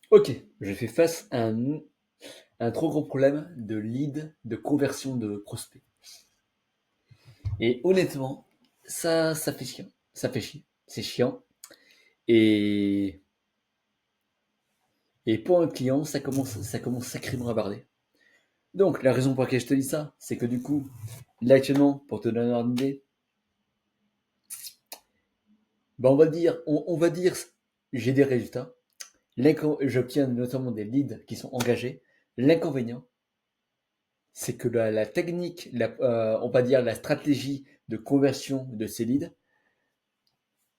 Ok, je fais face à un trop gros problème de lead, de conversion de prospects. Et honnêtement, ça fait chiant. Ça fait chier. C'est chiant. Et, et pour un client, ça commence sacrément à barder. Donc, la raison pour laquelle je te dis ça, c'est que du coup, là actuellement, pour te donner une idée, on va dire, j'ai des résultats. J'obtiens notamment des leads qui sont engagés. L'inconvénient, c'est que la technique, on va dire la stratégie de conversion de ces leads,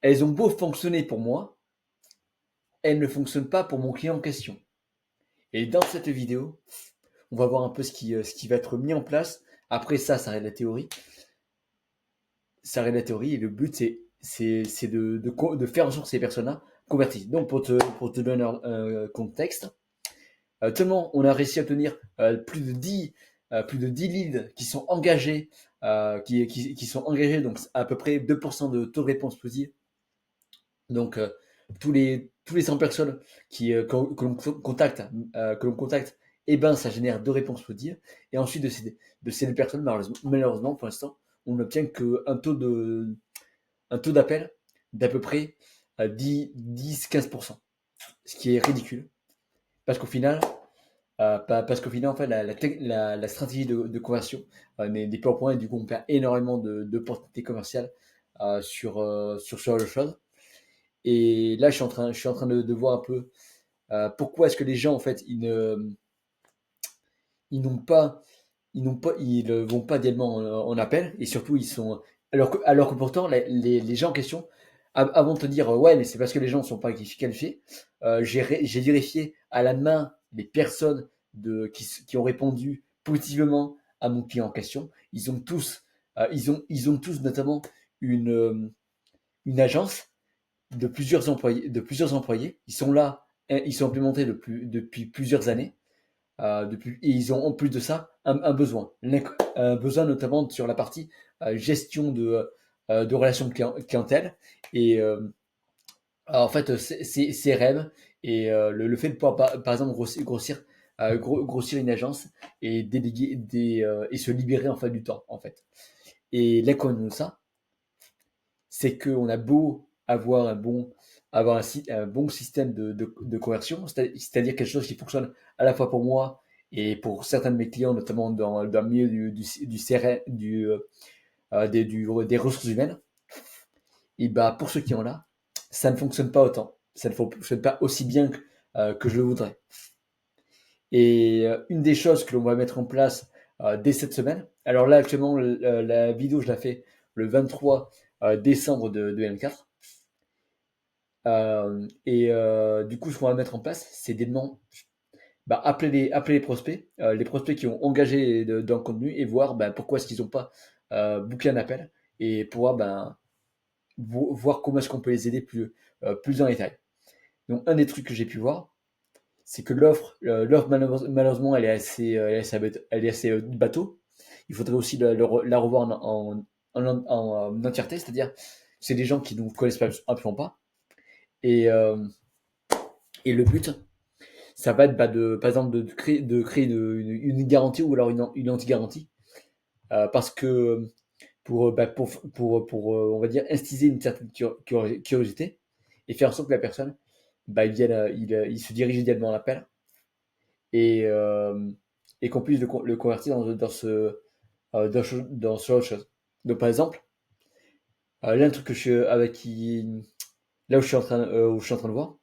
elles ont beau fonctionner pour moi, elles ne fonctionnent pas pour mon client en question. Et dans cette vidéo, on va voir un peu ce qui va être mis en place. Après ça, ça reste la théorie. Ça reste la théorie et le but, c'est de faire en sorte que ces personnes-là convertissent. Donc, pour te donner un contexte, tellement on a réussi à obtenir plus de 10 leads qui sont engagés, qui sont engagés, donc à peu près 2% de taux de réponse positive. Donc, tous les 100 personnes que l'on contacte, eh ben, ça génère 2 réponses positives. Et ensuite, de ces 2 personnes, malheureusement, pour l'instant, on n'obtient qu'un taux d'appel d'à peu près 10-15%. Ce qui est ridicule. Parce qu'au final, en fait, la stratégie de conversion n'est pas au point et du coup, on perd énormément d'opportunités commerciales sur ce genre de choses. Et là, je suis en train de voir un peu pourquoi est-ce que les gens, en fait, ils n'ont pas, ils ne vont pas directement en appel et surtout, alors que pourtant, les gens en question, avant de te dire ouais, mais c'est parce que les gens ne sont pas qualifiés, j'ai vérifié à la main les personnes qui ont répondu positivement à mon client en question. Ils ont tous notamment une agence de plusieurs employés. Ils sont là, ils sont implémentés depuis plusieurs années. Et ils ont en plus de ça un besoin. Un besoin notamment sur la partie gestion de relations clientèle. Et en fait, c'est CRM et le fait de pouvoir, par exemple, grossir une agence et déléguer et se libérer en fait du temps en fait. Et l'inconvénient de ça, c'est qu'on a beau avoir un bon système de conversion, c'est-à-dire quelque chose qui fonctionne à la fois pour moi et pour certains de mes clients, notamment dans le milieu du CRM, des ressources humaines, et bah pour ceux qui ont là, ça ne fonctionne pas autant. Ça ne fonctionne pas aussi bien que je le voudrais. Et une des choses que l'on va mettre en place dès cette semaine, alors là actuellement la vidéo je la fais le 23 décembre de 2024. Et du coup, ce qu'on va mettre en place, c'est appeler les prospects qui ont engagé dans le contenu et voir pourquoi est-ce qu'ils n'ont pas booké un appel et pouvoir voir comment est-ce qu'on peut les aider plus en détail. Donc, un des trucs que j'ai pu voir, c'est que l'offre malheureusement, elle est assez bateau. Il faudrait aussi la revoir en entièreté, c'est-à-dire c'est des gens qui ne nous connaissent pas, absolument pas. Et, et le but, ça va être par exemple de créer une garantie ou alors une anti-garantie. Parce que on va dire, instiser une certaine curiosité et faire en sorte que la personne, il se dirige également à l'appel et, qu'on puisse le convertir dans ce genre de choses. Donc, par exemple, là, un truc que je suis avec là où je suis en train de voir,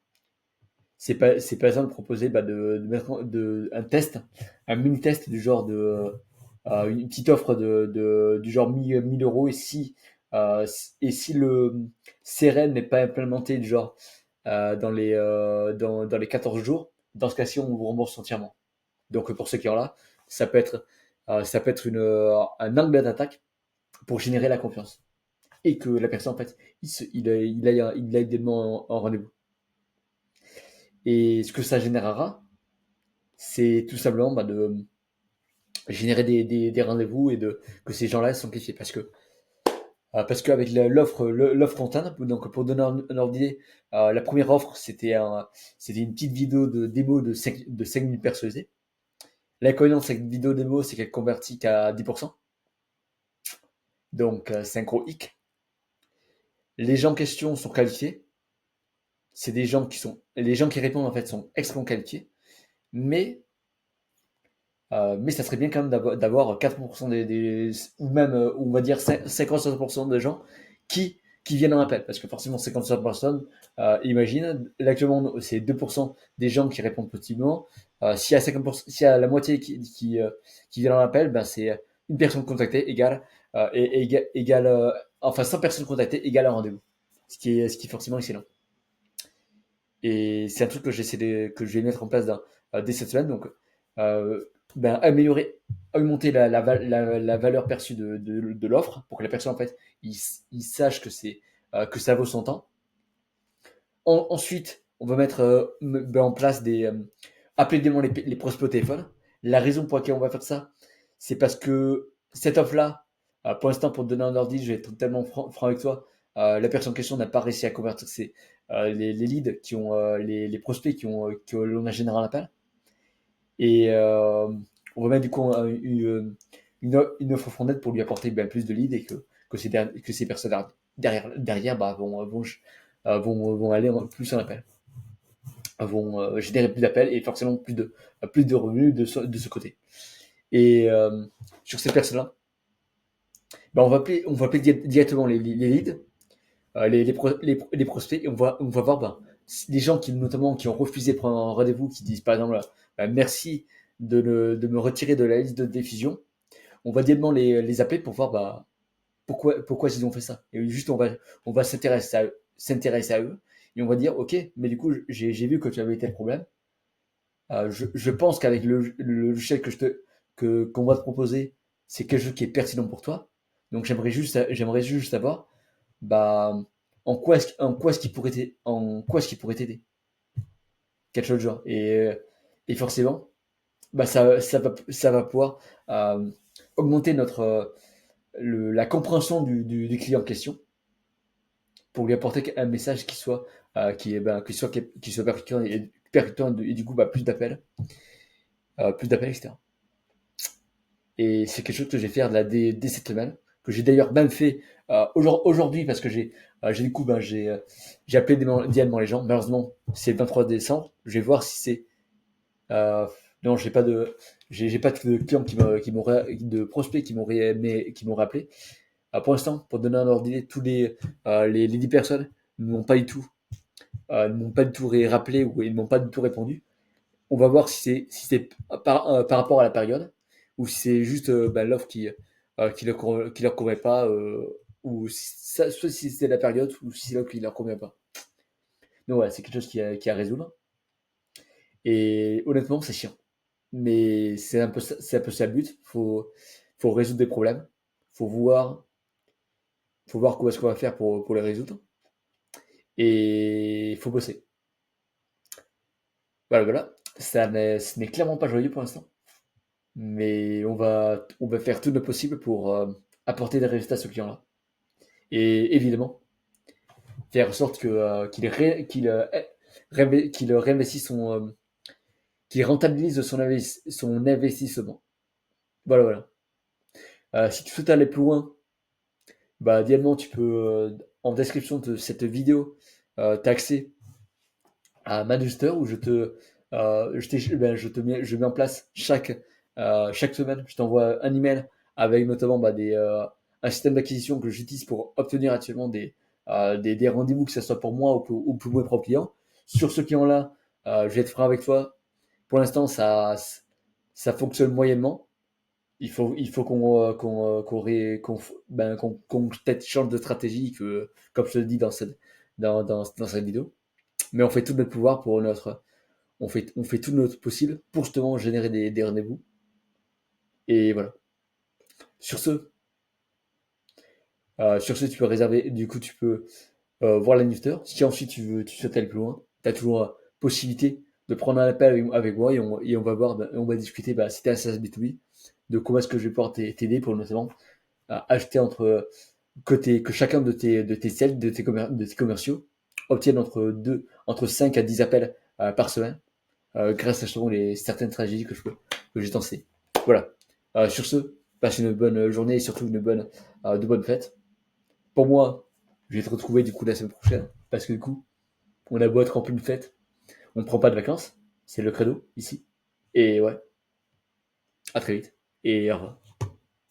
c'est par exemple proposer de mettre un test, un mini test du genre une petite offre du genre 1000 euros et si le CRM n'est pas implémenté du genre dans les 14 jours, dans ce cas-ci on vous rembourse entièrement. Donc pour ceux qui ont là, ça peut être un angle d'attaque pour générer la confiance et que la personne en fait il aille également en rendez-vous. Et ce que ça générera, c'est tout simplement de générer des rendez-vous et que ces gens-là sont qualifiés. Parce que Parce qu'avec l'offre Fontane, donc pour donner un ordre d'idée, la première offre, c'était une petite vidéo de démo de 5 minutes personnalisée. L'inconvénient de cette vidéo démo, c'est qu'elle convertit qu'à 10%. Donc, c'est un gros hic. Les gens en question sont qualifiés. C'est des gens les gens qui répondent en fait sont extrêmement qualifiés. Mais, mais ça serait bien quand même d'avoir 4% ou même, on va dire 50-60% de gens qui viennent en appel. Parce que forcément, 50 personnes, imagine, là, actuellement, c'est 2% des gens qui répondent positivement. S'il y a 50%, s'il y a la moitié qui viennent en appel, ben c'est une personne contactée égale, enfin 100 personnes contactées égale un rendez-vous. Ce qui est forcément excellent. Et c'est un truc que je vais mettre en place dès cette semaine. Donc, ben, augmenter la valeur perçue de l'offre pour que la personne, en fait, il sache que ça vaut son temps. Ensuite, on va mettre ben, en place appeler évidemment les prospects au téléphone. La raison pour laquelle on va faire ça, c'est parce que cette offre-là, pour l'instant, pour te donner un ordi, je vais être totalement franc avec toi. La personne en question n'a pas réussi à convertir les leads les prospects que l'on a généré en appel. Et on va mettre du coup une offre fondée pour lui apporter ben, plus de leads et que ces personnes derrière bah, vont aller plus en appel, vont générer plus d'appels et forcément plus de revenus de ce côté. Et sur ces personnes-là, ben, on va appeler directement les leads, les prospects, et on va voir ben, les gens notamment qui ont refusé de prendre un rendez-vous, qui disent par exemple ben, merci de me retirer de la liste de diffusion. On va directement les appeler pour voir bah, pourquoi ils ont fait ça. Et juste on va s'intéresser à eux et on va dire ok, mais du coup j'ai vu que tu avais tel problème. Je pense qu'avec le logiciel qu'on va te proposer, c'est quelque chose qui est pertinent pour toi. Donc j'aimerais juste savoir bah en quoi est-ce qu'il pourrait t'aider, quelque chose de genre. Et forcément bah ça va pouvoir augmenter la compréhension du client en question pour lui apporter un message qui soit percutant et du coup bah, plus d'appels, etc. Et c'est quelque chose que je vais faire là, dès cette semaine, que j'ai d'ailleurs même fait aujourd'hui parce que du coup ben, j'ai appelé directement les gens. Malheureusement, c'est le 23 décembre. Je vais voir si c'est non, j'ai pas de clients de prospects qui m'ont rappelé. Pour l'instant, pour donner un ordre d'idée, les 10 personnes ne m'ont pas du tout, ne m'ont pas du tout rappelé ou ils ne m'ont pas du tout répondu. On va voir si c'est par rapport à la période ou si c'est juste bah, l'offre qui leur convient pas ou soit si c'est la période ou si c'est l'offre qui leur convient pas. Donc voilà, c'est quelque chose qui est à résoudre. Et honnêtement, c'est chiant. Mais c'est un peu ça le but. Faut résoudre des problèmes. Faut voir, faut voir comment est-ce qu'on va faire pour les résoudre. Et il faut bosser. Voilà, voilà. Ce n'est clairement pas joyeux pour l'instant. Mais on va faire tout le possible pour apporter des résultats à ce client-là. Et évidemment, faire en sorte qu'il réinvestisse qu'il rentabilise son investissement. Voilà, voilà. Si tu souhaites aller plus loin, bah, idéalement, tu peux, en description de cette vidéo, t'as accès à Maduster où je mets en place chaque semaine, je t'envoie un email avec notamment bah, un système d'acquisition que j'utilise pour obtenir actuellement des rendez-vous, que ce soit pour moi ou pour mes propres clients. Sur ce client-là, je vais être franc avec toi. Pour l'instant, ça fonctionne moyennement. Il faut qu'on peut-être change de stratégie, comme je te le dis dans cette vidéo. Mais on fait tout notre pouvoir on fait tout notre possible pour justement générer des rendez-vous. Et voilà. Sur ce, tu peux réserver, du coup, tu peux voir la newsletter. Si ensuite tu souhaites aller plus loin, tu as toujours la possibilité de prendre un appel avec moi et on va voir, on va discuter, si t'es un SaaS B2B, de comment est-ce que je vais pouvoir t'aider pour notamment acheter que chacun de tes sales, de tes commerciaux, obtiennent entre 5 à 10 appels par semaine, grâce à justement certaines stratégies que j'ai tentées. Voilà. Sur ce, passe une bonne journée et surtout de bonnes fêtes. Pour moi, je vais te retrouver du coup la semaine prochaine, parce que du coup, on a beau être en pleine fête, on ne prend pas de vacances, c'est le credo ici. Et ouais, à très vite. Et au revoir.